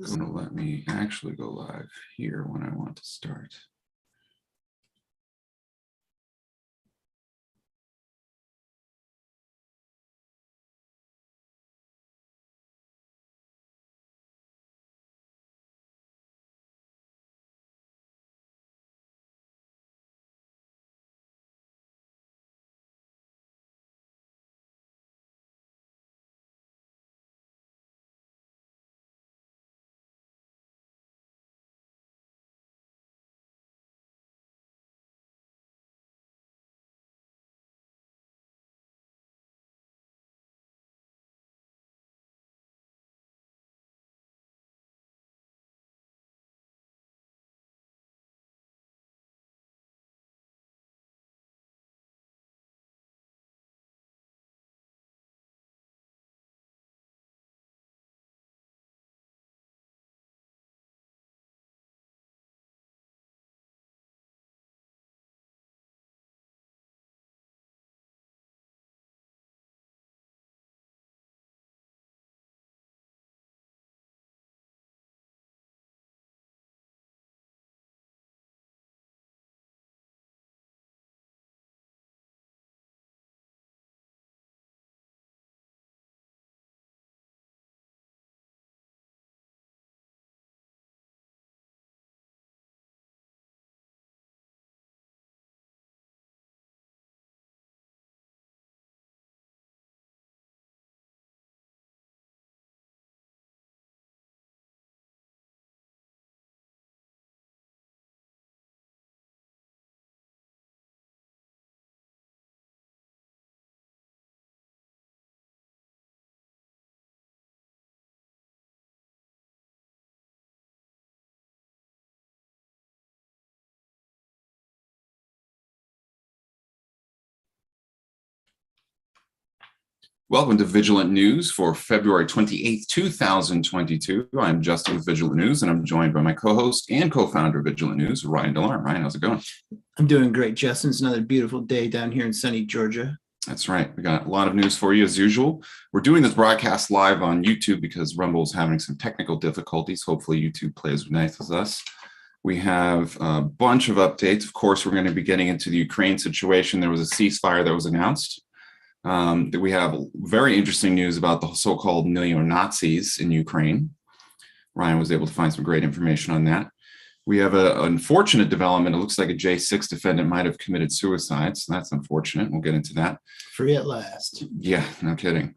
going to let me actually go live here when I want to start. Welcome to Vigilant News for February 28th, 2022. I'm Justin with Vigilant News, and I'm joined by my co-host and co-founder of Vigilant News, Ryan DeLarm. Ryan, how's it going? I'm doing great, Justin. It's another beautiful day down here in sunny Georgia. That's right. We got a lot of news for you as usual. We're doing this broadcast live on YouTube because Rumble's having some technical difficulties. Hopefully YouTube plays nice with us. We have a bunch of updates. Of course, we're going to be getting into the Ukraine situation. There was a ceasefire that was announced. We have very interesting news about the so-called neo-Nazis in Ukraine. Ryan was able to find some great information on that. We have an unfortunate development. It looks like a J6 defendant might have committed suicide, so that's unfortunate. We'll get into that. Free at last. Yeah, no kidding.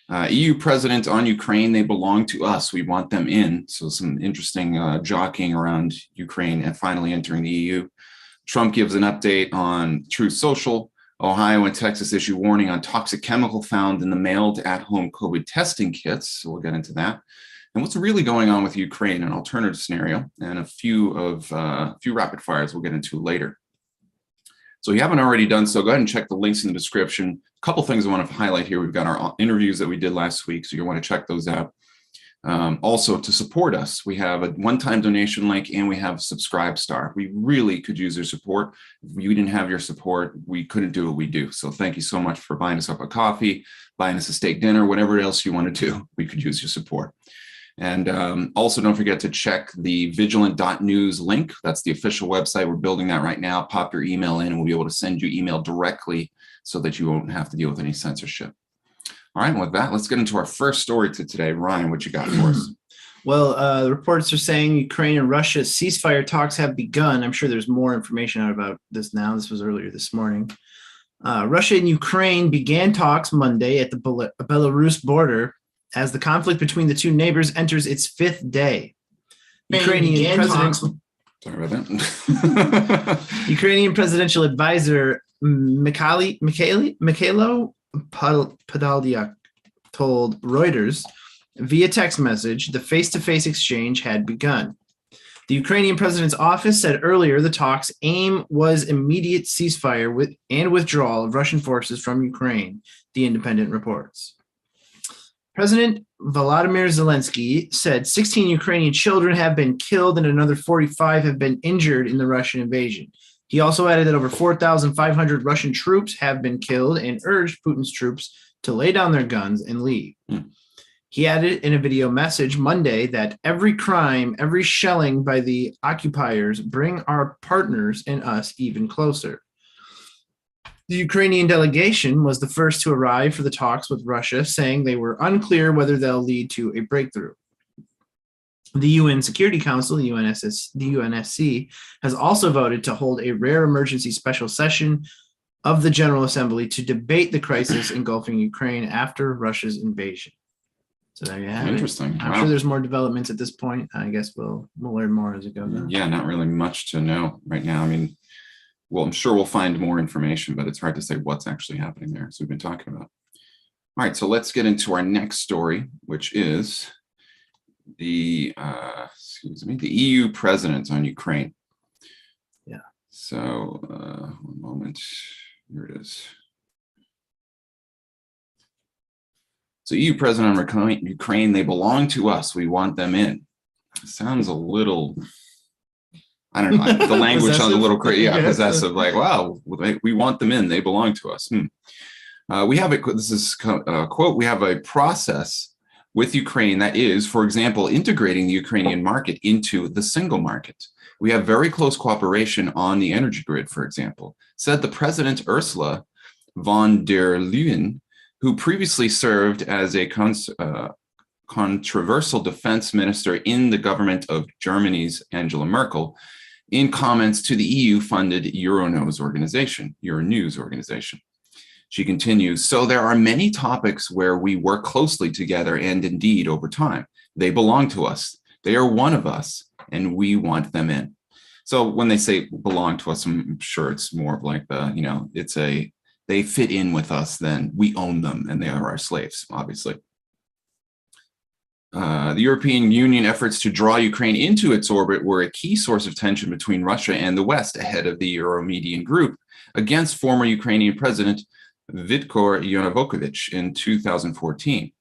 EU president on Ukraine, they belong to us. We want them in. So some interesting jockeying around Ukraine and finally entering the EU. Trump gives an update on Truth Social. Ohio and Texas issue warning on toxic chemical found in the mailed at-home COVID testing kits. So we'll get into that. And what's really going on with Ukraine, an alternative scenario, and a few rapid fires we'll get into later. So if you haven't already done so, go ahead and check the links in the description. A couple things I want to highlight here. We've got our interviews that we did last week, so you'll want to check those out. Also, to support us, we have a one-time donation link and we have Subscribe Star. We really could use your support. If we didn't have your support, we couldn't do what we do. So thank you so much for buying us up a coffee, buying us a steak dinner, whatever else you want to do. We could use your support. And also don't forget to check the vigilant.news link. That's the official website. We're building that right now. Pop your email in and we'll be able to send you email directly so that you won't have to deal with any censorship. All right, with that, let's get into our first story today. Ryan, what you got for us? Well, the reports are saying Ukraine and Russia's ceasefire talks have begun. I'm sure there's more information out about this now. This was earlier this morning. Russia and Ukraine began talks Monday at the Belarus border as the conflict between the two neighbors enters its fifth day. Ukrainian presidential advisor Mikhailo Podolyak told Reuters via text message the face-to-face exchange had begun. The Ukrainian president's office said earlier the talks' aim was immediate ceasefire and withdrawal of Russian forces from Ukraine, The Independent reports. President Volodymyr Zelensky said 16 Ukrainian children have been killed and another 45 have been injured in the Russian invasion. He also added that over 4,500 Russian troops have been killed and urged Putin's troops to lay down their guns and leave. He added in a video message Monday that every crime, every shelling by the occupiers bring our partners and us even closer. The Ukrainian delegation was the first to arrive for the talks with Russia, saying they were unclear whether they'll lead to a breakthrough. The UN Security Council, the UNSC, has also voted to hold a rare emergency special session of the General Assembly to debate the crisis engulfing Ukraine after Russia's invasion. So there you have it. Interesting. I'm sure there's more developments at this point. I guess we'll learn more as it goes on. Yeah, not really much to know right now. I mean, well, I'm sure we'll find more information, but it's hard to say what's actually happening there. So we've been talking about. All right, so let's get into our next story, which is the EU president on Ukraine. Yeah. So one moment. Here it is. So EU president on Ukraine, they belong to us. We want them in. It sounds a little, I don't know. The language sounds a little crazy. Yeah, possessive. Like, wow, we want them in. They belong to us. We have this is a quote. We have a process with Ukraine that is, for example, integrating the Ukrainian market into the single market. We have very close cooperation on the energy grid, for example, said the President Ursula von der Leyen, who previously served as a controversial defense minister in the government of Germany's Angela Merkel, in comments to the EU-funded Euronews organization. She continues, so there are many topics where we work closely together and indeed over time. They belong to us. They are one of us and we want them in. So when they say belong to us, I'm sure it's more of like they fit in with us, then we own them and they are our slaves, obviously. The European Union efforts to draw Ukraine into its orbit were a key source of tension between Russia and the West ahead of the Euromedian group against former Ukrainian President Viktor Yanukovych in 2014.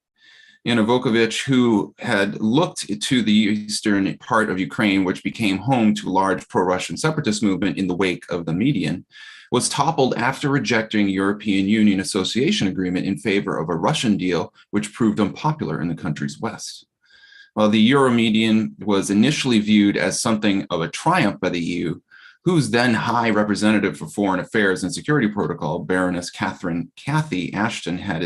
Yanukovych, who had looked to the eastern part of Ukraine, which became home to a large pro-Russian separatist movement in the wake of the Median, was toppled after rejecting European Union Association Agreement in favor of a Russian deal, which proved unpopular in the country's west. While the Euromedian was initially viewed as something of a triumph by the EU, whose then High Representative for Foreign Affairs and Security Protocol, Baroness Cathy Ashton, had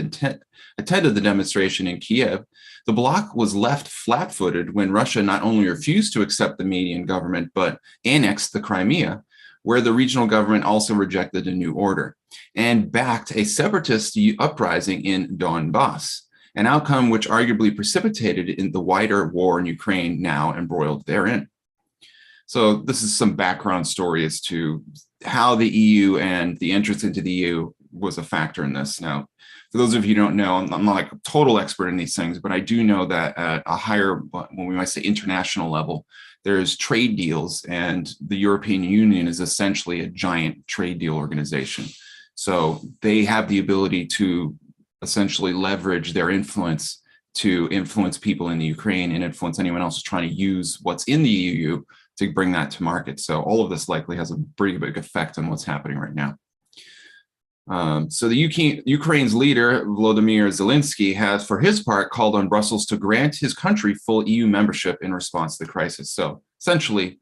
attended the demonstration in Kiev, the bloc was left flat-footed when Russia not only refused to accept the Median government, but annexed the Crimea, where the regional government also rejected a new order, and backed a separatist uprising in Donbass, an outcome which arguably precipitated in the wider war in Ukraine, now embroiled therein. So this is some background story as to how the EU and the entrance into the EU was a factor in this. Now, for those of you who don't know, I'm not like a total expert in these things, but I do know that at a higher, when we might say international level, there's trade deals, and the European Union is essentially a giant trade deal organization. So they have the ability to essentially leverage their influence to influence people in the Ukraine and influence anyone else who's trying to use what's in the EU to bring that to market. So all of this likely has a pretty big effect on what's happening right now. So the Ukraine's leader, Volodymyr Zelensky, has, for his part, called on Brussels to grant his country full EU membership in response to the crisis. So essentially,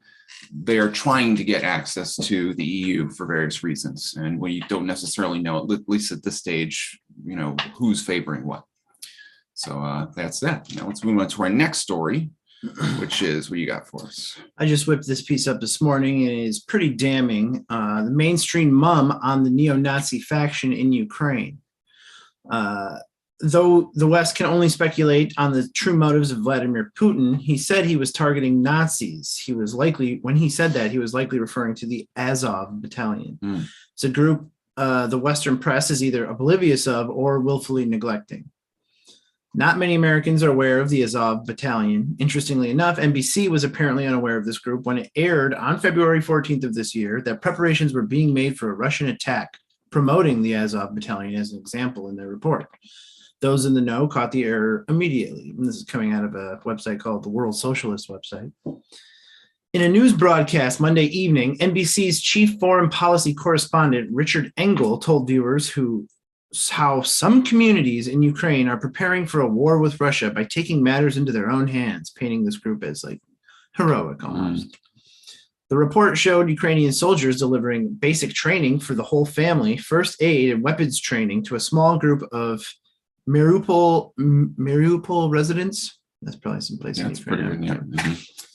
they are trying to get access to the EU for various reasons. And we don't necessarily know, at least at this stage, who's favoring what. So that's that. Now let's move on to our next story, which is what you got for us. I just whipped this piece up this morning, and it is pretty damning. The mainstream mum on the neo-Nazi faction in Ukraine. Though the West can only speculate on the true motives of Vladimir Putin, he said he was targeting Nazis. When he said that, he was likely referring to the Azov Battalion. It's a group the Western press is either oblivious of or willfully neglecting. Not many Americans are aware of the Azov Battalion. Interestingly enough, NBC was apparently unaware of this group when it aired on February 14th of this year that preparations were being made for a Russian attack, promoting the Azov Battalion as an example in their report. Those in the know caught the error immediately. And this is coming out of a website called the World Socialist website. In a news broadcast Monday evening, NBC's chief foreign policy correspondent, Richard Engel, told viewers who how some communities in Ukraine are preparing for a war with Russia by taking matters into their own hands, painting this group as like heroic almost. The report showed Ukrainian soldiers delivering basic training for the whole family, first aid and weapons training to a small group of Mariupol residents. That's probably some place in Ukraine,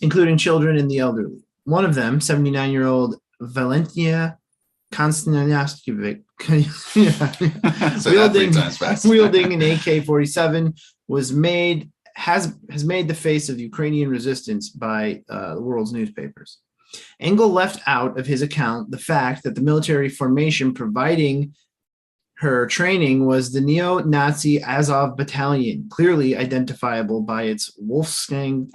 including children and the elderly. One of them, 79-year-old Valentina Konstantinovich, wielding an AK-47, has made the face of Ukrainian resistance by the world's newspapers. Engel left out of his account the fact that the military formation providing her training was the neo-Nazi Azov Battalion, clearly identifiable by its Wolfgang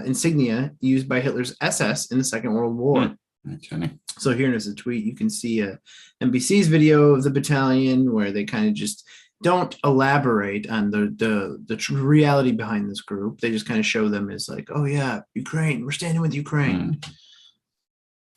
insignia used by Hitler's SS in the Second World War. Okay. So here is a tweet. You can see NBC's video of the battalion where they kind of just don't elaborate on the reality behind this group. They just kind of show them as like, oh yeah, Ukraine, we're standing with Ukraine.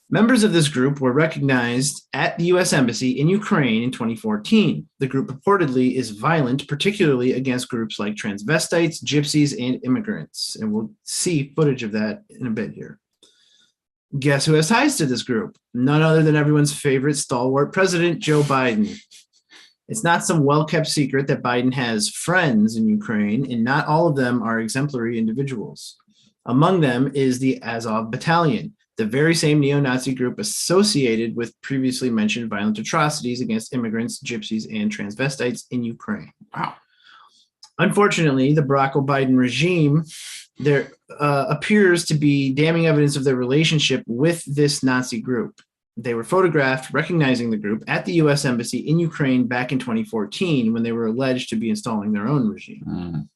Members of this group were recognized at the U.S. Embassy in Ukraine in 2014. The group purportedly is violent, particularly against groups like transvestites, gypsies, and immigrants. And we'll see footage of that in a bit here. Guess who has ties to this group? None other than everyone's favorite stalwart president, Joe Biden. It's not some well-kept secret that Biden has friends in Ukraine, and not all of them are exemplary individuals. Among them is the Azov Battalion, the very same neo-Nazi group associated with previously mentioned violent atrocities against immigrants, gypsies, and transvestites in Ukraine. Wow. Unfortunately, the Barack Biden regime, there appears to be damning evidence of their relationship with this Nazi group. They were photographed recognizing the group at the U.S. Embassy in Ukraine back in 2014 when they were alleged to be installing their own regime.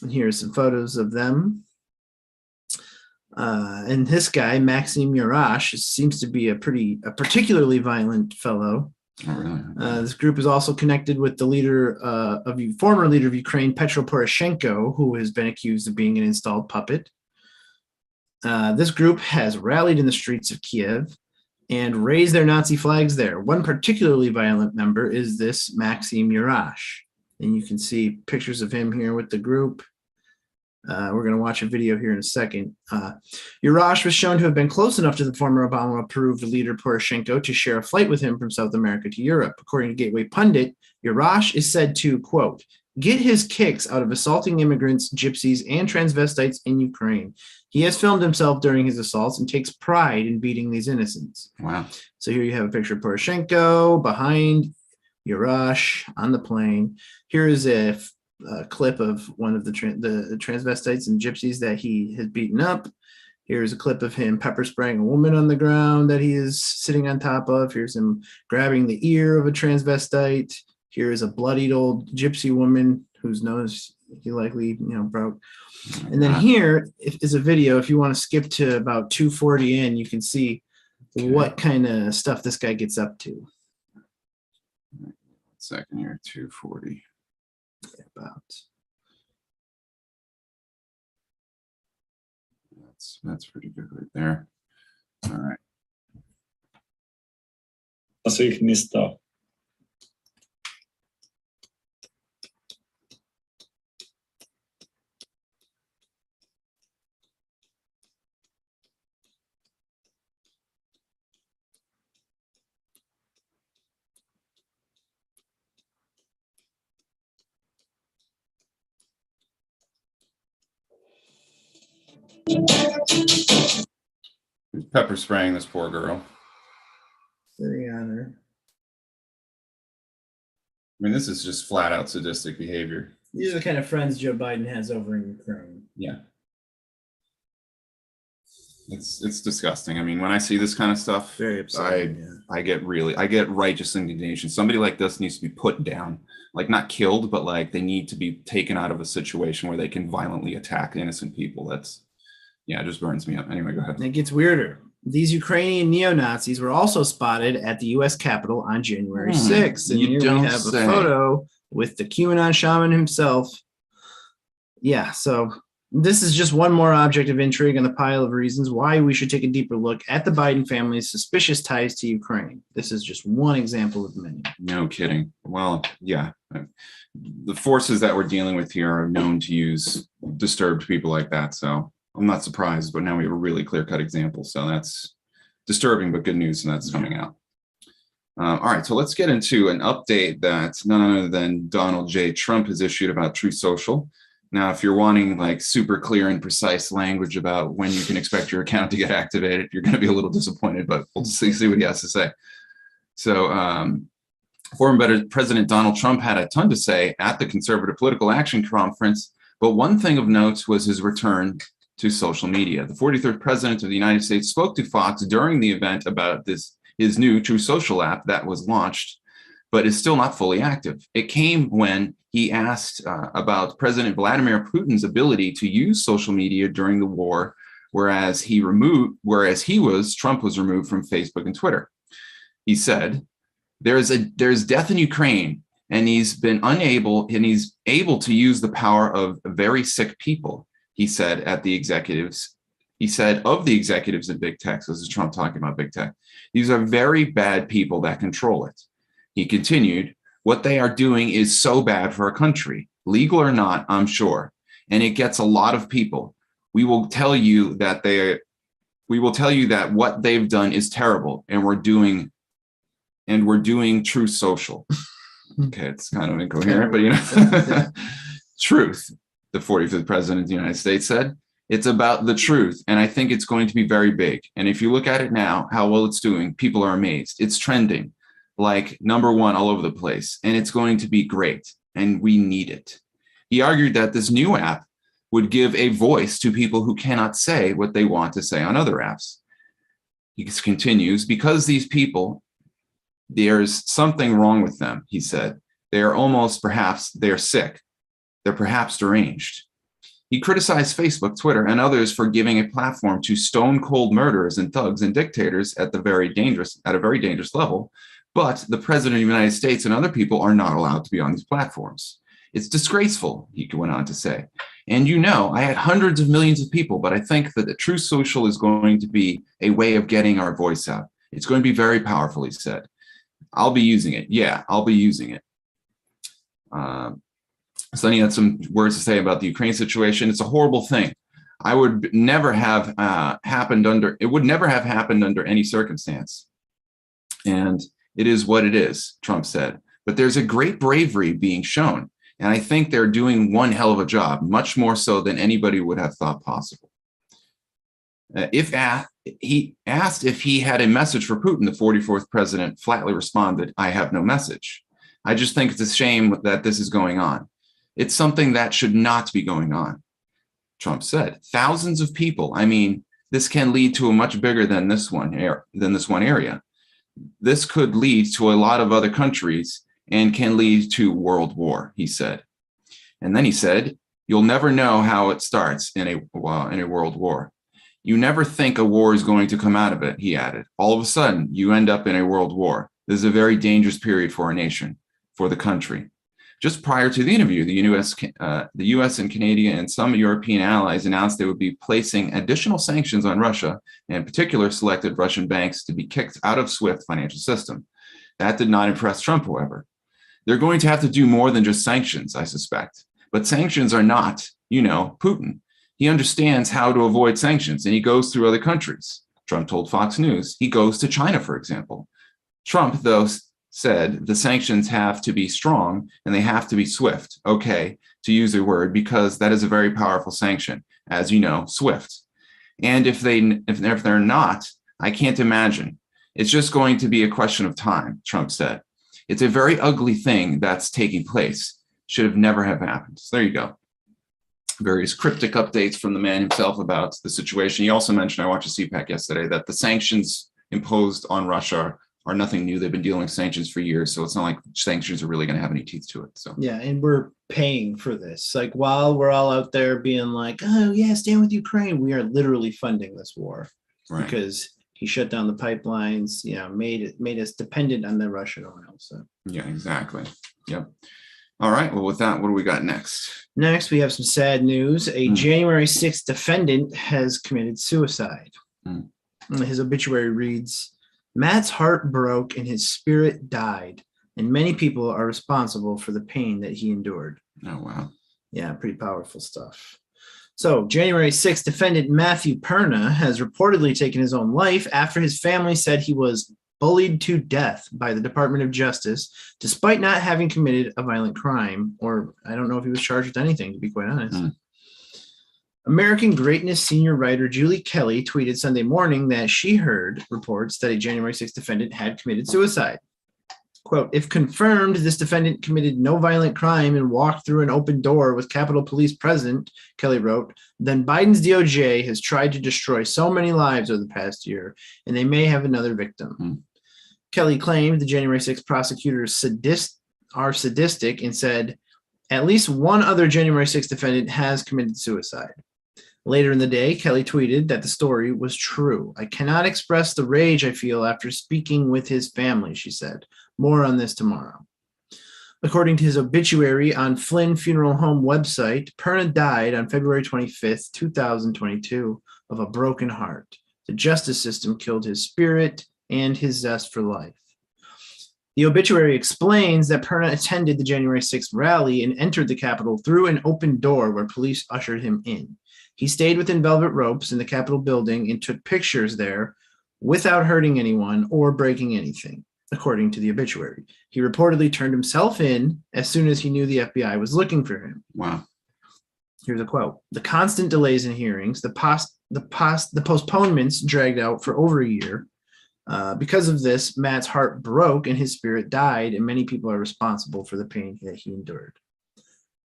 And here are some photos of them. And this guy, Maxim Yurash, seems to be a particularly violent fellow. Oh, really? This group is also connected with the former leader of Ukraine, Petro Poroshenko, who has been accused of being an installed puppet. This group has rallied in the streets of Kiev and raised their Nazi flags there. One particularly violent member is this Maxim Yurash. And you can see pictures of him here with the group. We're going to watch a video here in a second. Yurash was shown to have been close enough to the former Obama-approved leader Poroshenko to share a flight with him from South America to Europe. According to Gateway Pundit, Yurash is said to, quote, get his kicks out of assaulting immigrants, gypsies, and transvestites in Ukraine. He has filmed himself during his assaults and takes pride in beating these innocents. Wow. So here you have a picture of Poroshenko behind Yurash on the plane. Here is a clip of one of the transvestites and gypsies that he has beaten up. Here's a clip of him pepper spraying a woman on the ground that he is sitting on top of. Here's him grabbing the ear of a transvestite. Here is a bloodied old gypsy woman whose nose he likely broke. And then here is a video. If you want to skip to about 2:40 in, you can see what kind of stuff this guy gets up to. Second here, 2:40. About. That's pretty good right there. All right. На своих местах. Who's pepper spraying this poor girl? Very honored. I mean, this is just flat out sadistic behavior. These are the kind of friends Joe Biden has over in Ukraine. Yeah. It's disgusting. I mean, when I see this kind of stuff, Very upsetting. I get righteous indignation. Somebody like this needs to be put down, like not killed, but like they need to be taken out of a situation where they can violently attack innocent people. It just burns me up. Anyway, go ahead. And it gets weirder. These Ukrainian neo-Nazis were also spotted at the U.S. Capitol on January 6th. And here we have a photo with the QAnon shaman himself. Yeah, so This is just one more object of intrigue on the pile of reasons why we should take a deeper look at the Biden family's suspicious ties to Ukraine. This is just one example of many. No kidding. Well, yeah. The forces that we're dealing with here are known to use disturbed people like that. So I'm not surprised, but now we have a really clear-cut example. So that's disturbing, but good news, and that's coming out. All right, so let's get into an update that none other than Donald J. Trump has issued about Truth Social. Now, if you're wanting like super clear and precise language about when you can expect your account to get activated, you're going to be a little disappointed, but we'll see what he has to say. So former President Donald Trump had a ton to say at the Conservative Political Action Conference, but one thing of note was his return to social media. The 43rd president of the United States spoke to Fox during the event about his new True Social app that was launched, but is still not fully active. It came when he asked about President Vladimir Putin's ability to use social media during the war, whereas Trump was removed from Facebook and Twitter. He said, "There's death in Ukraine, and he's able to use the power of very sick people." He said of the executives in big tech. So this is Trump talking about big tech. "These are very bad people that control it." He continued, "What they are doing is so bad for our country, legal or not, I'm sure. And it gets a lot of people. We will tell you that what they've done is terrible, and we're doing True Social." Okay, it's kind of incoherent, but truth, the 45th president of the United States said. "It's about the truth, and I think it's going to be very big. And if you look at it now, how well it's doing, people are amazed. It's trending like #1 all over the place, and it's going to be great, and we need it." He argued that this new app would give a voice to people who cannot say what they want to say on other apps. He continues, "Because these people, there's something wrong with them," he said. They're sick. They're perhaps deranged." He criticized Facebook, Twitter, and others for giving a platform to stone-cold murderers and thugs and dictators at a very dangerous level. But the president of the United States and other people are not allowed to be on these platforms. "It's disgraceful," he went on to say. "And I had hundreds of millions of people, but I think that the True Social is going to be a way of getting our voice out. It's going to be very powerful," he said. "I'll be using it. Yeah, I'll be using it." So then he had some words to say about the Ukraine situation. "It's a horrible thing. It would never have happened under any circumstance. And it is what it is," Trump said. "But there's a great bravery being shown. And I think they're doing one hell of a job, much more so than anybody would have thought possible." He asked if he had a message for Putin, the 44th president flatly responded, "I have no message. I just think it's a shame that this is going on. It's something that should not be going on," Trump said. "Thousands of people. I mean, this can lead to a much bigger than this one area. This could lead to a lot of other countries and can lead to world war," he said. And then he said, "You'll never know how it starts in a world war. You never think a war is going to come out of it," he added. "All of a sudden, you end up in a world war. This is a very dangerous period for our nation, for the country." Just prior to the interview, the U.S. and Canada and some European allies announced they would be placing additional sanctions on Russia, and in particular selected Russian banks to be kicked out of SWIFT financial system. That did not impress Trump, however. "They're going to have to do more than just sanctions, I suspect. But sanctions are not, Putin. He understands how to avoid sanctions, and he goes through other countries," Trump told Fox News. He goes to China, for example. Trump, though, said the sanctions have to be strong and they have to be swift. Okay, to use a word, because that is a very powerful sanction, as you know, swift. "And if they're not, I can't imagine. It's just going to be a question of time," Trump said. "It's a very ugly thing that's taking place. Should have never have happened." So there you go. Various cryptic updates from the man himself about the situation. He also mentioned, I watched a CPAC yesterday, that the sanctions imposed on Russia are nothing new. They've been dealing with sanctions for years, so it's not like sanctions are really going to have any teeth to it. So yeah, and we're paying for this. Like, while we're all out there being like, "Oh yeah, stand with Ukraine," we are literally funding this war, right? Because he shut down the pipelines, made us dependent on the Russian oil. So yeah, exactly. Yep. All right. Well, with that, what do we got next? Next, we have some sad news. A January 6th defendant has committed suicide. His obituary reads, Matt's heart broke and his spirit died, and many people are responsible for the pain that he endured. Oh, wow. Yeah, pretty powerful stuff. So, January 6th, defendant Matthew Perna has reportedly taken his own life after his family said he was bullied to death by the Department of Justice, despite not having committed a violent crime, or I don't know if he was charged with anything, to be quite honest. American Greatness senior writer Julie Kelly tweeted Sunday morning that she heard reports that a January 6th defendant had committed suicide. Quote, if confirmed, this defendant committed no violent crime and walked through an open door with Capitol Police present, Kelly wrote, then Biden's DOJ has tried to destroy so many lives over the past year, and they may have another victim. Kelly claimed the January 6th prosecutors are sadistic and said at least one other January 6th defendant has committed suicide. Later in the day, Kelly tweeted that the story was true. I cannot express the rage I feel after speaking with his family, she said. More on this tomorrow. According to his obituary on Flynn Funeral Home website, Perna died on February 25th, 2022, of a broken heart. The justice system killed his spirit and his zest for life. The obituary explains that Perna attended the January 6th rally and entered the Capitol through an open door where police ushered him in. He stayed within velvet ropes in the Capitol building and took pictures there without hurting anyone or breaking anything, according to the obituary. He reportedly turned himself in as soon as he knew the FBI was looking for him. Wow. Here's a quote. The constant delays in hearings, the postponements dragged out for over a year. Because of this, Matt's heart broke and his spirit died, and many people are responsible for the pain that he endured.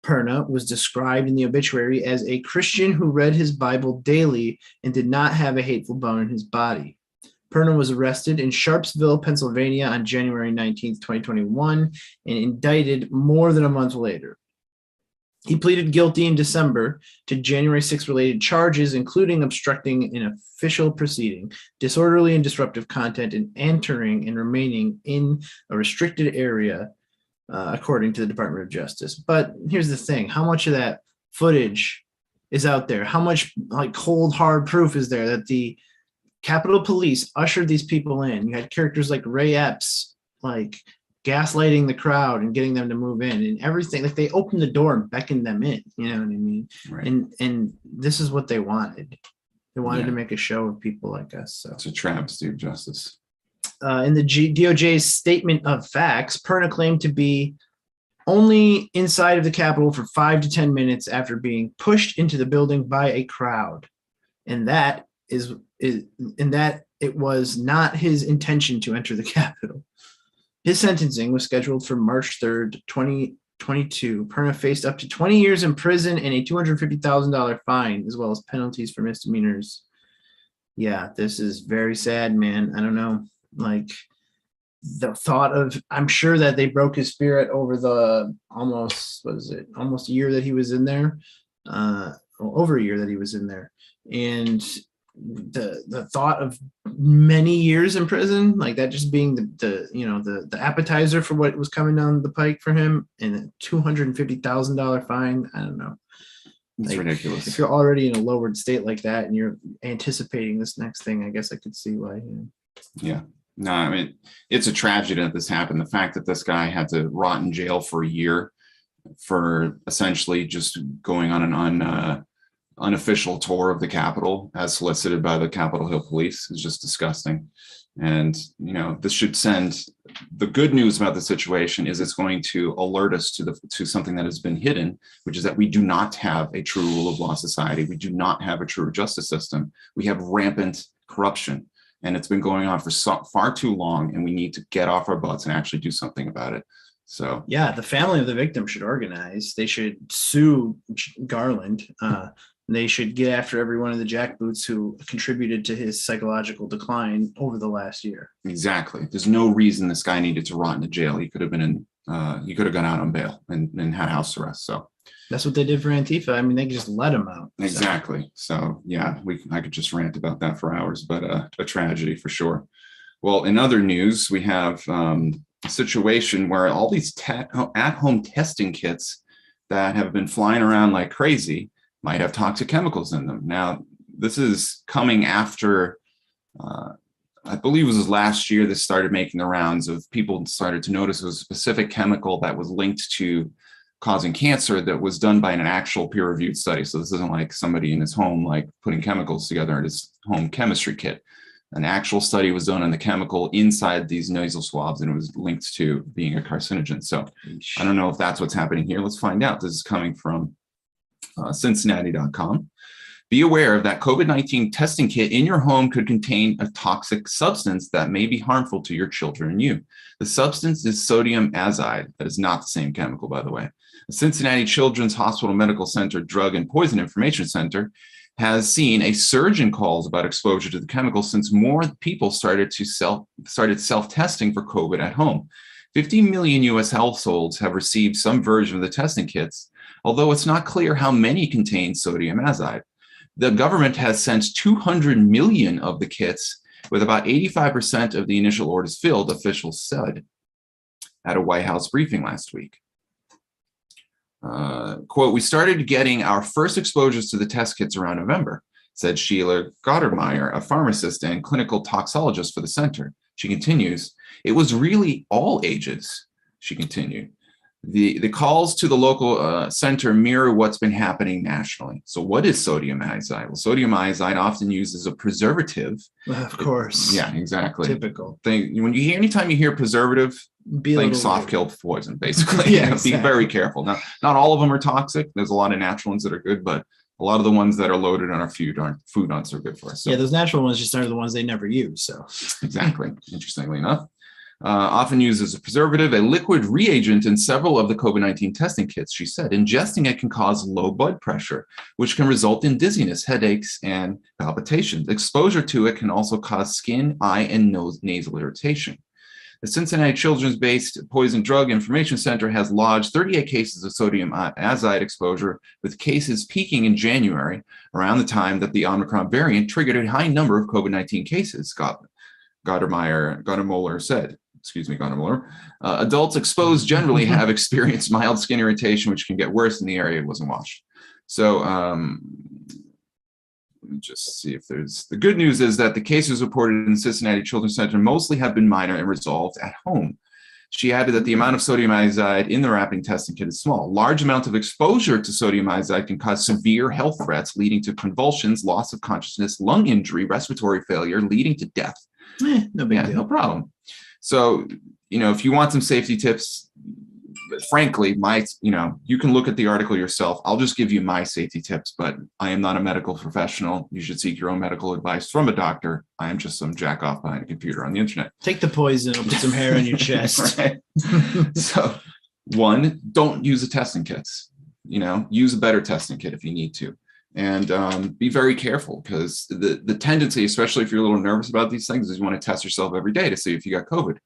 Perna was described in the obituary as a Christian who read his Bible daily and did not have a hateful bone in his body. Perna was arrested in Sharpsville, Pennsylvania on January 19th, 2021, and indicted more than a month later. He pleaded guilty in December to January 6th related charges, including obstructing an official proceeding, disorderly and disruptive content, and entering and remaining in a restricted area, according to the Department of Justice. But here's the thing. How much of that footage is out there? How much like cold, hard proof is there that the Capitol Police ushered these people in? You had characters like Ray Epps, like gaslighting the crowd and getting them to move in and everything. Like they opened the door and beckoned them in, you know what I mean? Right. And this is what they wanted. They wanted to make a show of people like us. So it's a travesty of justice. In the DOJ's statement of facts, Perna claimed to be only inside of the Capitol for 5 to 10 minutes after being pushed into the building by a crowd. And that it was not his intention to enter the Capitol. His sentencing was scheduled for March 3rd, 2022. Perna faced up to 20 years in prison and a $250,000 fine, as well as penalties for misdemeanors. Yeah, this is very sad, man. I don't know. Like the thought of, I'm sure that they broke his spirit over the almost a year that he was in there, over a year that he was in there. And the thought of many years in prison, like that just being the appetizer for what was coming down the pike for him, and a $250,000 fine. I don't know. It's like, ridiculous. If you're already in a lowered state like that and you're anticipating this next thing, I guess I could see why. Yeah. No, I mean, it's a tragedy that this happened. The fact that this guy had to rot in jail for a year for essentially just going on an unofficial tour of the Capitol as solicited by the Capitol Hill Police is just disgusting. And, this should send the good news about the situation is it's going to alert us to something that has been hidden, which is that we do not have a true rule of law society. We do not have a true justice system. We have rampant corruption, and it's been going on for far too long, and we need to get off our butts and actually do something about it. So, yeah, the family of the victim should organize. They should sue Garland. They should get after every one of the jackboots who contributed to his psychological decline over the last year. Exactly. There's no reason this guy needed to rot into jail. He could have been he could have gone out on bail and had house arrest. So that's what they did for Antifa. I mean, they just let him out. Exactly. So yeah, I could just rant about that for hours, but a tragedy for sure. Well, in other news, we have situation where all these at-home testing kits that have been flying around like crazy might have toxic chemicals in them. Now, this is coming after, I believe it was last year, this started making the rounds of people started to notice it was a specific chemical that was linked to causing cancer that was done by an actual peer-reviewed study. So this isn't like somebody in his home, like putting chemicals together in his home chemistry kit. An actual study was done on the chemical inside these nasal swabs, and it was linked to being a carcinogen. So I don't know if that's what's happening here. Let's find out. This is coming from Cincinnati.com. Be aware of that COVID-19 testing kit in your home could contain a toxic substance that may be harmful to your children and you. The substance is sodium azide. That is not the same chemical, by the way. The Cincinnati Children's Hospital Medical Center Drug and Poison Information Center has seen a surge in calls about exposure to the chemical since more people started self-testing for COVID at home. 50 million U.S. households have received some version of the testing kits, although it's not clear how many contain sodium azide. The government has sent 200 million of the kits, with about 85% of the initial orders filled, officials said at a White House briefing last week. Quote, we started getting our first exposures to the test kits around November, said Sheila Gottermeyer, a pharmacist and clinical toxologist for the center. She continues, it was really all ages, she continued. The calls to the local center mirror what's been happening nationally. So what is sodium iodide? Well, sodium iodide often used as a preservative. Of course. Yeah, exactly. Typical. Anytime you hear preservative, think soft kill poison, basically. Yeah, exactly. Be very careful. Now, not all of them are toxic. There's a lot of natural ones that are good, but a lot of the ones that are loaded on our food aren't so good for us. So. Yeah, those natural ones just are the ones they never use. So exactly. Interestingly enough. Often used as a preservative, a liquid reagent in several of the COVID-19 testing kits, she said. Ingesting it can cause low blood pressure, which can result in dizziness, headaches, and palpitations. Exposure to it can also cause skin, eye, and nasal irritation. The Cincinnati Children's-based Poison Drug Information Center has lodged 38 cases of sodium azide exposure, with cases peaking in January, around the time that the Omicron variant triggered a high number of COVID-19 cases, Gottermoller said. Gottermoller. Adults exposed generally have experienced mild skin irritation, which can get worse in the area it wasn't washed. So let me just see if there's, the good news is that the cases reported in the Cincinnati Children's Center mostly have been minor and resolved at home. She added that the amount of sodium iodide in the wrapping testing kit is small. Large amounts of exposure to sodium iodide can cause severe health threats, leading to convulsions, loss of consciousness, lung injury, respiratory failure, leading to death. No big deal. No problem. So, if you want some safety tips, frankly, you can look at the article yourself. I'll just give you my safety tips, but I am not a medical professional. You should seek your own medical advice from a doctor. I am just some jack off behind a computer on the internet. Take the poison, it'll put some hair on your chest. Right? So, one, don't use the testing kits. Use a better testing kit if you need to. And be very careful, because the tendency, especially if you're a little nervous about these things, is you want to test yourself every day to see if you got COVID.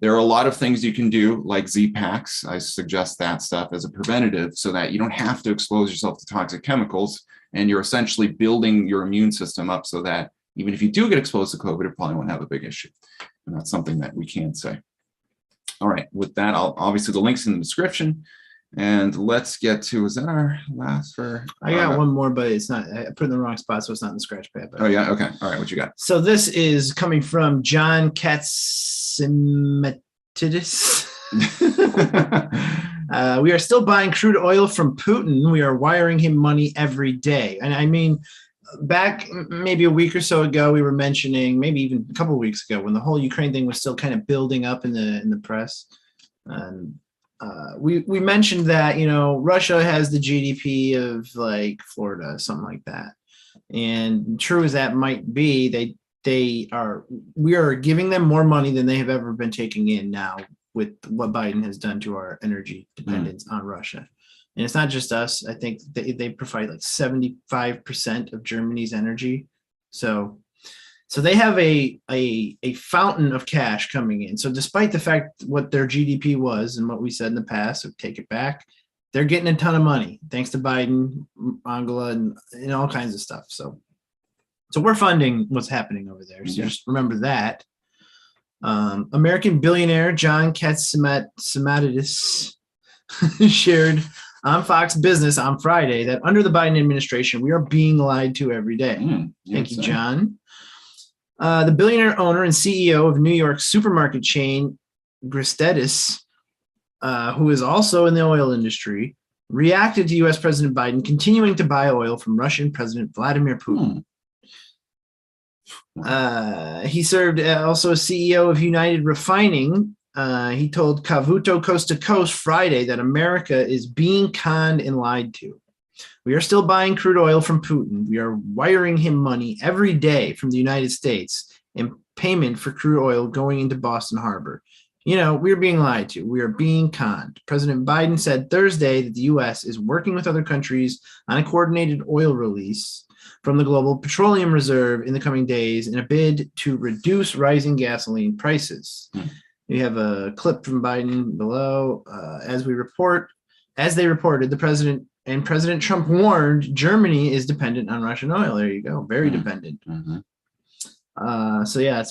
There are a lot of things you can do, like Z-Packs. I suggest that stuff as a preventative so that you don't have to expose yourself to toxic chemicals, and you're essentially building your immune system up so that even if you do get exposed to COVID, it probably won't have a big issue. And that's something that we can say. All right, with that, obviously the link's in the description. And let's get to, is that our last for? I got one more, but it's not, I put it in the wrong spot, so it's not in the scratch pad. But. Oh, yeah. Okay. All right. What you got? So this is coming from John Katzimatidis. We are still buying crude oil from Putin. We are wiring him money every day. And I mean, back maybe a week or so ago, we were mentioning, maybe even a couple of weeks ago, when the whole Ukraine thing was still kind of building up in the press. We mentioned that, Russia has the GDP of like Florida, something like that. And true as that might be, we are giving them more money than they have ever been taking in now with what Biden has done to our energy dependence on Russia. And it's not just us. I think they provide like 75% of Germany's energy. So they have a fountain of cash coming in. So despite the fact what their GDP was and what we said in the past, so take it back, they're getting a ton of money thanks to Biden, Angela, and all kinds of stuff. So we're funding what's happening over there. So just remember that. American billionaire John Catsimatidis shared on Fox Business on Friday that under the Biden administration, we are being lied to every day. Thank you, John. The billionaire owner and CEO of New York supermarket chain Gristedes, who is also in the oil industry, reacted to U.S. President Biden continuing to buy oil from Russian President Vladimir Putin. He served also as CEO of United Refining. He told Cavuto Coast to Coast Friday that America is being conned and lied to. We are still buying crude oil from Putin. We are wiring him money every day from the United States in payment for crude oil going into Boston Harbor. We're being lied to. We are being conned. President Biden said Thursday that the U.S. is working with other countries on a coordinated oil release from the global petroleum reserve in the coming days in a bid to reduce rising gasoline prices. We have a clip from Biden below. As they reported, the president and President Trump warned Germany is dependent on Russian oil. There you go. Very dependent. So yeah,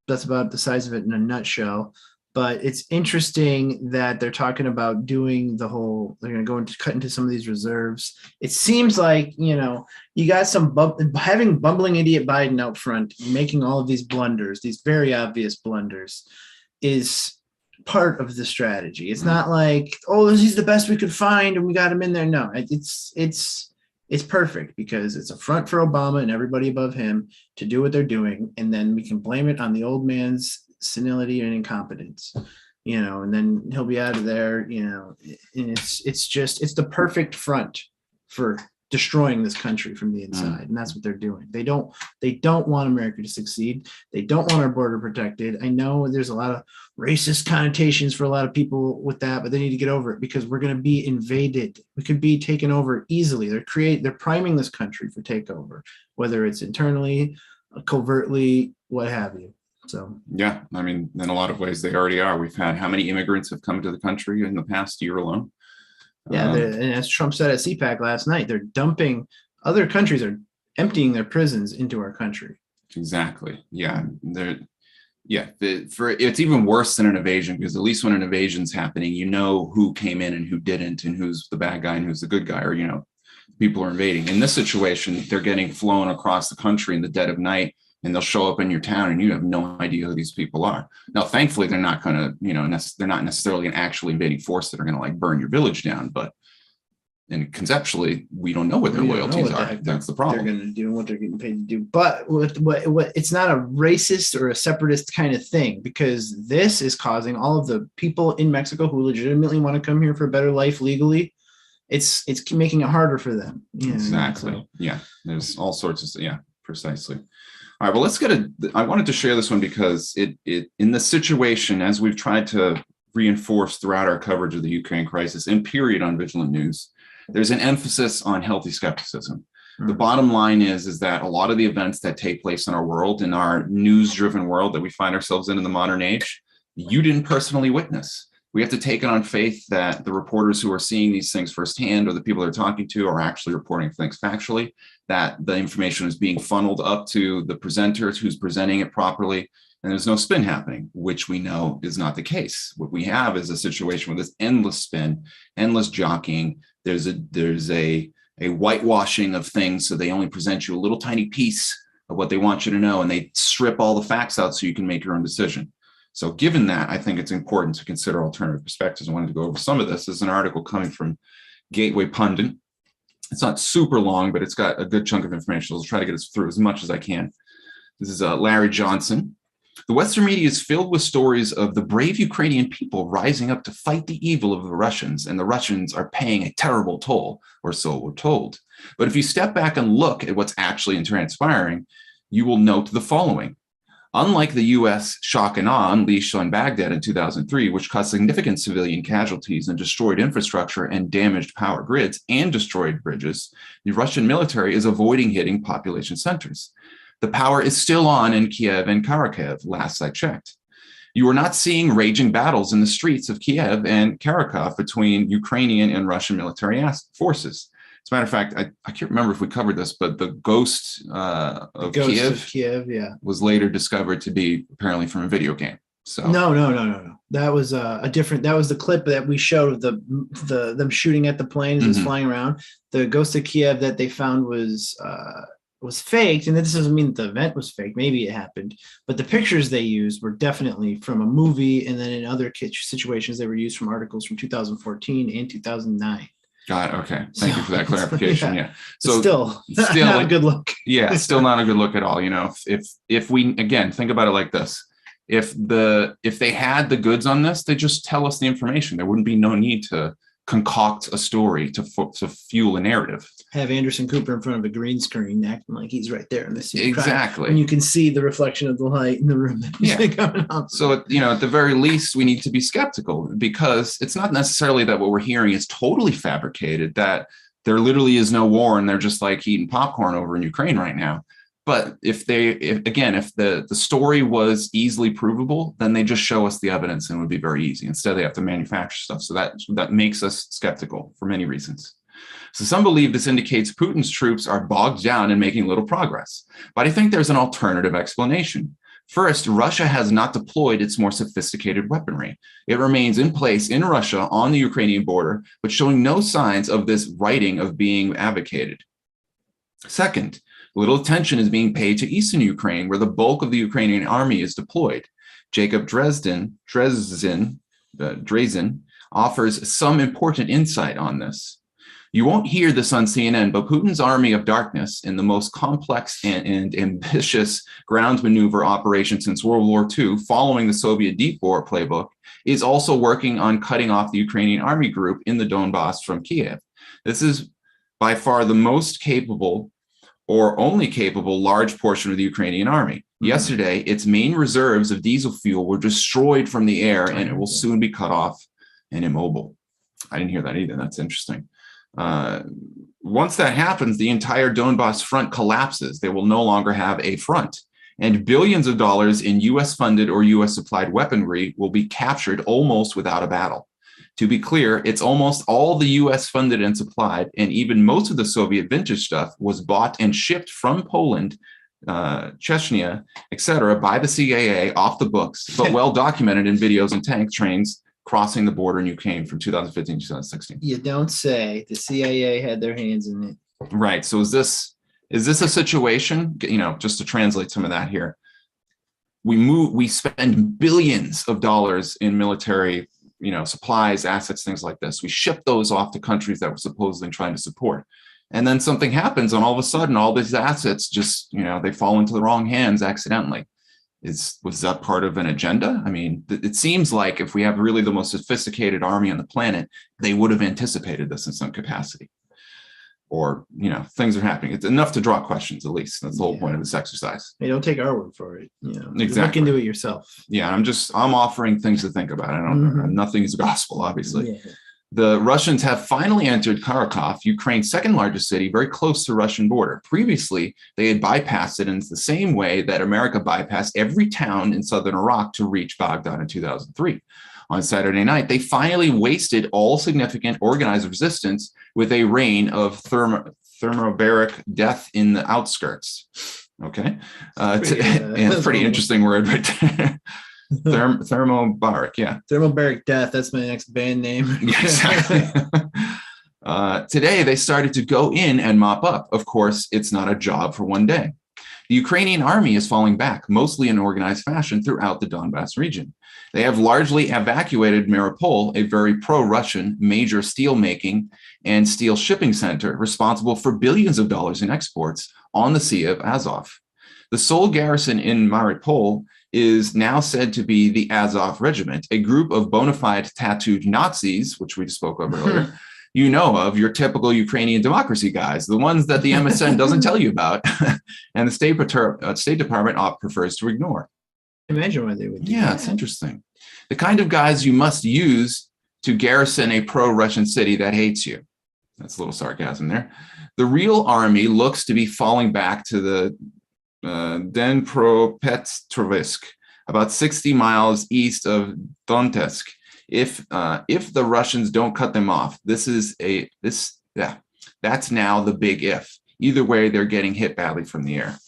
that's about the size of it in a nutshell. But it's interesting that they're talking about doing they're going to go into cut into some of these reserves. It seems like, you got having bumbling idiot Biden out front, making all of these blunders, these very obvious blunders, is part of the strategy. It's not like, he's the best we could find and we got him in there. No, it's perfect because it's a front for Obama and everybody above him to do what they're doing. And then we can blame it on the old man's senility and incompetence, and then he'll be out of there, and it's the perfect front for destroying this country from the inside. And that's what they're doing. They don't want America to succeed. They don't want our border protected. I know there's a lot of racist connotations for a lot of people with that, but they need to get over it because we're going to be invaded. We could be taken over easily. They're priming this country for takeover, whether it's internally, covertly, what have you. So yeah, I mean, in a lot of ways, they already are. We've had how many immigrants have come to the country in the past year alone? Yeah, and as Trump said at CPAC last night, other countries are emptying their prisons into our country. Exactly. Yeah, it's even worse than an invasion because at least when an invasion's happening, who came in and who didn't, and who's the bad guy and who's the good guy, or people are invading. In this situation, they're getting flown across the country in the dead of night. And they'll show up in your town and you have no idea who these people are. Now, thankfully, they're not going to, they're not necessarily an actually invading force that are going to burn your village down. And conceptually, we don't know what their loyalties are. That's the problem. They're going to do and what they're getting paid to do. But what it's not a racist or a separatist kind of thing, because this is causing all of the people in Mexico who legitimately want to come here for a better life legally. It's making it harder for them. Exactly. So. Yeah. There's all sorts of, precisely. All right, well, I wanted to share this one because it in the situation, as we've tried to reinforce throughout our coverage of the Ukraine crisis and period on Vigilant News, there's an emphasis on healthy skepticism. The bottom line is that a lot of the events that take place in our world, in our news-driven world that we find ourselves in the modern age, you didn't personally witness. We have to take it on faith that the reporters who are seeing these things firsthand or the people they're talking to are actually reporting things factually, that the information is being funneled up to the presenters who's presenting it properly, and there's no spin happening, which we know is not the case. What we have is a situation with this endless spin, endless jockeying. There's a whitewashing of things, so they only present you a little tiny piece of what they want you to know, and they strip all the facts out so you can make your own decision. So given that, I think it's important to consider alternative perspectives. I wanted to go over some of this. There's an article coming from Gateway Pundit. It's not super long, but it's got a good chunk of information. I'll try to get us through as much as I can. This is Larry Johnson. The Western media is filled with stories of the brave Ukrainian people rising up to fight the evil of the Russians, and the Russians are paying a terrible toll, or so we're told. But if you step back and look at what's actually transpiring, you will note the following. Unlike the U.S. shock and awe unleashed on Baghdad in 2003, which caused significant civilian casualties and destroyed infrastructure and damaged power grids and destroyed bridges, the Russian military is avoiding hitting population centers. The power is still on in Kiev and Kharkiv, last I checked. You are not seeing raging battles in the streets of Kiev and Kharkiv between Ukrainian and Russian military forces. As a matter of fact, I can't remember if we covered this, but the ghost of Kiev yeah, was later discovered to be apparently from a video game. So No. That was a different. That was the clip that we showed of the them shooting at the plane as it's flying around. The Ghost of Kiev that they found was faked, and this doesn't mean that the event was fake. Maybe it happened, but the pictures they used were definitely from a movie, and then in other situations they were used from articles from 2014 and 2009. Got it. Okay. Thank you for that clarification. Yeah. So still not a good look. Yeah, still not a good look at all. You know, if we, again, think about it like this. If they had the goods on this, they just tell us the information. There wouldn't be no need to concoct a story to fuel a narrative. Have Anderson Cooper in front of a green screen acting like he's right there in the scene. Exactly. And you can see the reflection of the light in the room. Coming up. So, you know, at the very least, we need to be skeptical, because it's not necessarily that what we're hearing is totally fabricated, that there literally is no war and they're just like eating popcorn over in Ukraine right now. But if the story was easily provable, then they just show us the evidence and it would be very easy. Instead, they have to manufacture stuff. So that makes us skeptical for many reasons. So some believe this indicates Putin's troops are bogged down and making little progress. But I think there's an alternative explanation. First, Russia has not deployed its more sophisticated weaponry. It remains in place in Russia on the Ukrainian border, but showing no signs of this writing of being advocated. Second, little attention is being paid to eastern Ukraine, where the bulk of the Ukrainian army is deployed. Jacob Drezen offers some important insight on this. You won't hear this on CNN, but Putin's army of darkness, in the most complex and ambitious ground maneuver operation since World War II, following the Soviet Deep War playbook, is also working on cutting off the Ukrainian army group in the Donbass from Kiev. This is by far the most capable or only capable large portion of the Ukrainian army. Yesterday, its main reserves of diesel fuel were destroyed from the air, and it will soon be cut off and immobile. I didn't hear that either. That's interesting. Once that happens, the entire Donbass front collapses. They will no longer have a front. And billions of dollars in US-funded or US-supplied weaponry will be captured almost without a battle. To be clear, it's almost all the US funded and supplied, and even most of the Soviet vintage stuff was bought and shipped from Poland, Chechnya, etc., by the CIA off the books, but well documented in videos and tank trains crossing the border in Ukraine from 2015 to 2016. You don't say. The CIA had their hands in it. Right. So is this a situation, you know, just to translate some of that here, we spend billions of dollars in military, you know, supplies, assets, things like this. We ship those off to countries that we're supposedly trying to support. And then something happens, and all of a sudden, all these assets just, you know, they fall into the wrong hands accidentally. Was that part of an agenda? I mean, it seems like if we have really the most sophisticated army on the planet, they would have anticipated this in some capacity. Or, you know, things are happening. It's enough to draw questions, at least. That's the whole point of this exercise. Hey, don't take our word for it. You know, exactly. Look into it yourself. Yeah, I'm offering things to think about. I don't nothing is gospel, obviously. Yeah. The Russians have finally entered Kharkov, Ukraine's second largest city, very close to the Russian border. Previously, they had bypassed it in the same way that America bypassed every town in southern Iraq to reach Baghdad in 2003. On Saturday night, they finally wasted all significant organized resistance with a reign of thermobaric death in the outskirts. Okay. It's pretty interesting word right there. Thermobaric, yeah. Thermobaric death. That's my next band name. Exactly. Today, they started to go in and mop up. Of course, it's not a job for one day. The Ukrainian army is falling back, mostly in organized fashion, throughout the Donbass region. They have largely evacuated Mariupol, a very pro-Russian major steel-making and steel shipping center responsible for billions of dollars in exports on the Sea of Azov. The sole garrison in Mariupol is now said to be the Azov Regiment, a group of bona fide tattooed Nazis, which we spoke of earlier, you know of, your typical Ukrainian democracy guys, the ones that the MSN doesn't tell you about, and the State Department prefers to ignore. Imagine why they would do Yeah, that. it's interesting. The kind of guys you must use to garrison a pro-Russian city that hates you. That's a little sarcasm there. The real army looks to be falling back to the Dnipropetrovsk, about 60 miles east of Donetsk. If the Russians don't cut them off, that's now the big if. Either way, they're getting hit badly from the air.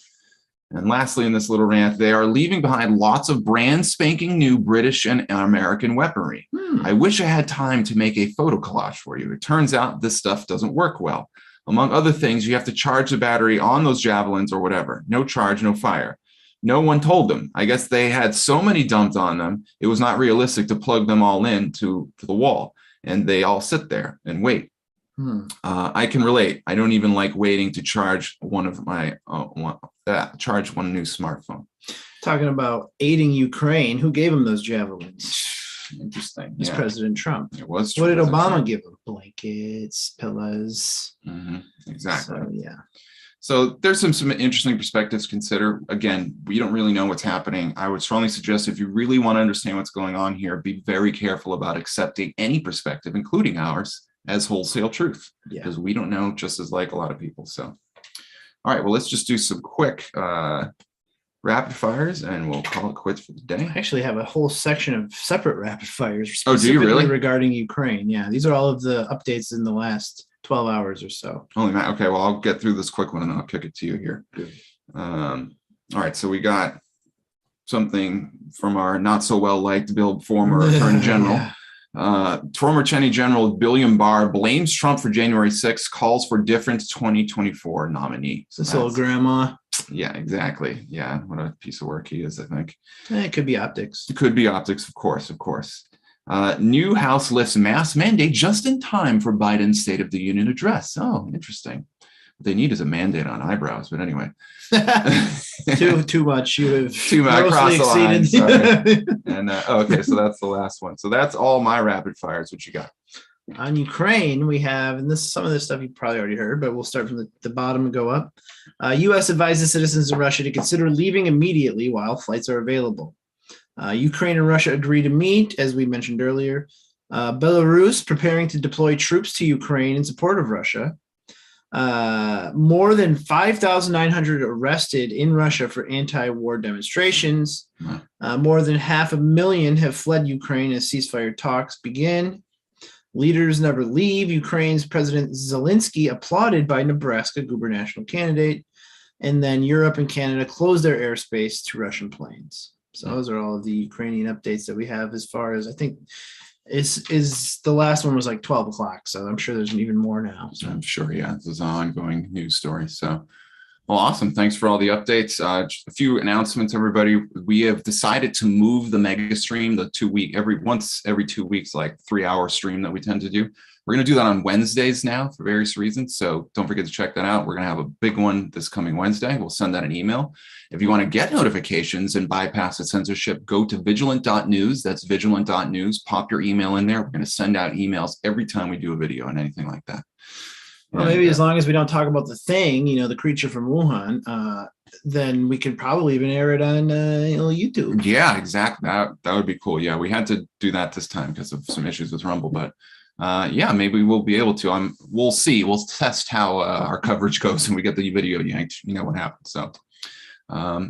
And lastly, in this little rant, they are leaving behind lots of brand spanking new British and American weaponry. I wish I had time to make a photo collage for you. It turns out this stuff doesn't work well. Among other things, you have to charge the battery on those javelins or whatever. No charge, no fire. No one told them. I guess they had so many dumped on them, it was not realistic to plug them all in to the wall. And they all sit there and wait. I can relate. I don't even like waiting to charge one of my charge one new smartphone. Talking about aiding Ukraine, who gave him those javelins? Interesting. It's President Trump. It was. What did Obama give him? Blankets, pillows. Exactly. So, yeah. So there's some interesting perspectives to consider. Again, we don't really know what's happening. I would strongly suggest if you really want to understand what's going on here, be very careful about accepting any perspective, including ours, as wholesale truth, because we don't know, just as like a lot of people. So, all right, well, let's just do some quick rapid fires and we'll call it quits for the day. I actually have a whole section of separate rapid fires. Oh, do you really? Regarding Ukraine. Yeah, these are all of the updates in the last 12 hours or so. Holy man. Okay, well, I'll get through this quick one and then I'll kick it to you here. All right, so we got something from our not so well liked former Attorney General. Former Attorney General William Barr blames Trump for January 6th, calls for different 2024 nominee. So this old grandma. Yeah, exactly. Yeah, what a piece of work he is, I think. It could be optics. It could be optics, of course. New House lifts mask mandate just in time for Biden's State of the Union address. Oh, interesting. What they need is a mandate on eyebrows, but anyway. too much. You have too much. Cross the line. Sorry. And okay, so that's the last one. So that's all my rapid fires. What you got? On Ukraine, we have, and some of this stuff you probably already heard, but we'll start from the bottom and go up. U.S. advises citizens of Russia to consider leaving immediately while flights are available. Ukraine and Russia agree to meet, as we mentioned earlier. Belarus preparing to deploy troops to Ukraine in support of Russia. More than 5,900 arrested in Russia for anti-war demonstrations. More than 500,000 have fled Ukraine as ceasefire talks begin. Leaders never leave. Ukraine's President Zelensky applauded by Nebraska gubernatorial candidate. And then Europe and Canada closed their airspace to Russian planes. So those are all of the Ukrainian updates that we have as far as, I think, is the last one was like 12 o'clock. So I'm sure there's even more now. So. I'm sure, yeah, this is an ongoing news story. So, well, awesome. Thanks for all the updates. Just a few announcements, everybody. We have decided to move the mega stream, the 2 week, once every 2 weeks, like 3-hour stream that we tend to do. We're going to do that on Wednesdays now for various reasons. So don't forget to check that out. We're going to have a big one this coming Wednesday. We'll send out an email. If you want to get notifications and bypass the censorship, go to vigilant.news. That's vigilant.news. Pop your email in there. We're going to send out emails every time we do a video and anything like that. Well, maybe as long as we don't talk about the thing, the creature from Wuhan, then we could probably even air it on YouTube. Yeah, exactly. That would be cool. Yeah, we had to do that this time because of some issues with Rumble, but yeah, maybe we'll be able to. We'll see. We'll test how our coverage goes when we get the video yanked. You know what happens.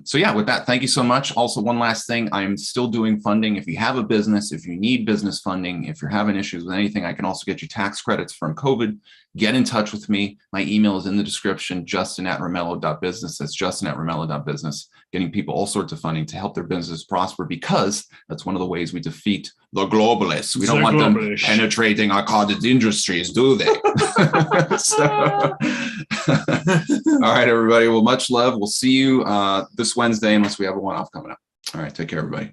So yeah, with that, thank you so much. Also, one last thing, I'm still doing funding. If you have a business, if you need business funding, if you're having issues with anything, I can also get you tax credits from COVID. Get in touch with me. My email is in the description, justin@romello.business. That's justin@romello.business. Getting people all sorts of funding to help their business prosper, because that's one of the ways we defeat the globalists. We don't want them penetrating our cottage industries, do they? So, all right, everybody. Well, much love. We'll see you this Wednesday, unless we have a one-off coming up. All right, take care, everybody.